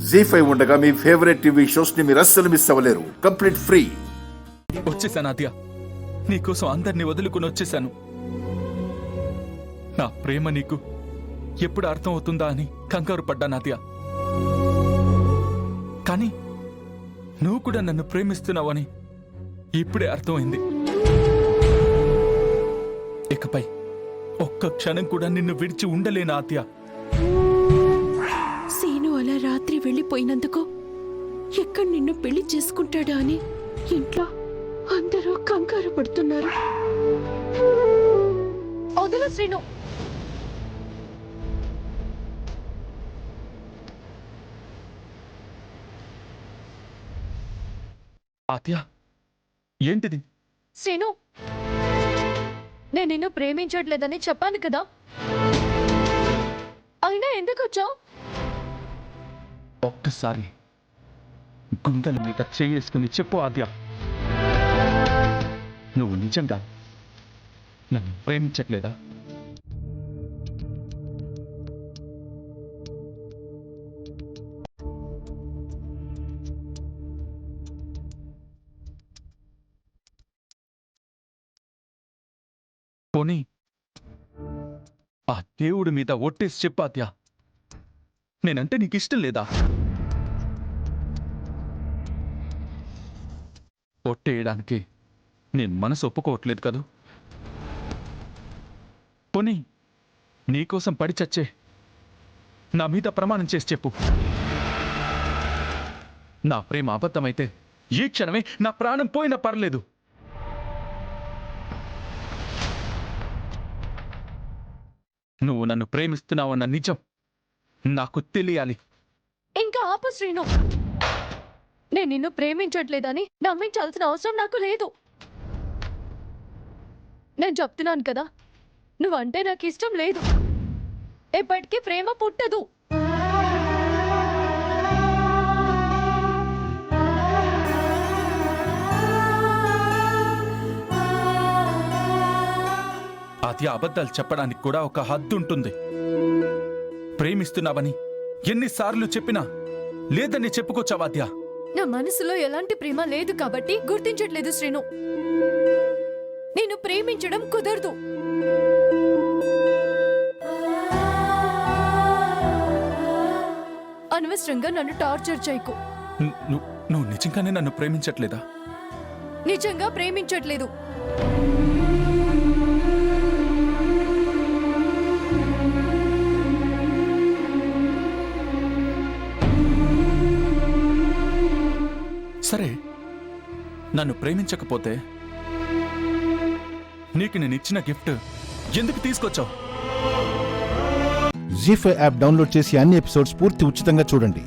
జీ5 ఉండగా మీ favourite TV shows ని మీరు అస్సలు మిస్ అవ్వలేరు. Complete free. వచ్చేసాను ఆద్య, నీకోసం అందరినీ వదులుకుని వచ్చేసాను. నా ప్రేమ నీకు ఎప్పుడు అర్థం అవుతుందా అని కంగారు పడ్డాను ఆద్య. కానీ నువ్వు కూడా నన్ను ప్రేమిస్తున్నావని ఇప్పుడే అర్థమైంది. ఇకపై ఒక్క క్షణం కూడా నిన్ను విడిచి ఉండలేను ఆద్య. సీను అలా రాత్రి వెళ్ళిపోయినందుకు ఎక్కడ నిన్ను పెళ్లి చేసుకుంటాడా అని ఇంట్లో అందరూ కంగారు పడుతున్నారు. వదులు శ్రీను. ఆద్య, ఏంటిది? శ్రీను, నేను నిన్ను ప్రేమించట్లేదని చెప్పాను కదా, అయినా ఎందుకు వచ్చావు? ఒక్కసారి గుండెల మీద చేసుకుని చెప్పు ఆద్య, నువ్వు నిజంగా నన్ను ప్రేమించట్లేదా? పోనీ ఆ దేవుడి మీద ఒట్టేసి చెప్పు ఆద్య, నేనంటే నీకు ఇష్టం లేదా? ఒట్టేయడానికి నేను మనసు ఒప్పుకోవట్లేదు కదూ. పోనీ నీకోసం పడి చచ్చే నా మీద ప్రమాణం చేసి చెప్పు. నా ప్రేమ అబద్ధమైతే ఈ క్షణమే నా ప్రాణం పోయినా పర్లేదు. నువ్వు నన్ను ప్రేమిస్తున్నావన్న నిజం నాకు తెలియాలి. ఇంకా ఆపు శ్రీను. నేను నిన్ను ప్రేమించట్లేదని నమ్మించాల్సిన అవసరం నాకు లేదు. నేను చెప్తున్నాను కదా, నువ్వంటే నాకు ఇష్టం లేదు. ఎప్పటికీ ప్రేమ పుట్టదు. అది అబద్ధాలు చెప్పడానికి కూడా ఒక హద్దు ఉంటుంది. ప్రేమిస్తున్నావని ఎన్నిసార్లు చెప్పినా లేదని చెప్పుకోవచ్చావా ఆద్య? నా మనసులో ఎలాంటి ప్రేమ లేదు కాబట్టి గుర్తించట్లేదు శ్రీను. నేను ప్రేమించడం కుదరదు. అనవసరంగా నన్ను టార్చర్ చేయకు. నువ్వు నిజంగానే నన్ను ప్రేమించట్లేదా? నిజంగా ప్రేమించట్లేదు. సరే, నన్ను ప్రేమించకపోతే నీకు నేను ఇచ్చిన గిఫ్ట్ ఎందుకు తీసుకొచ్చావు? జీ5 యాప్ డౌన్లోడ్ చేసి అన్ని ఎపిసోడ్స్ పూర్తి ఉచితంగా చూడండి.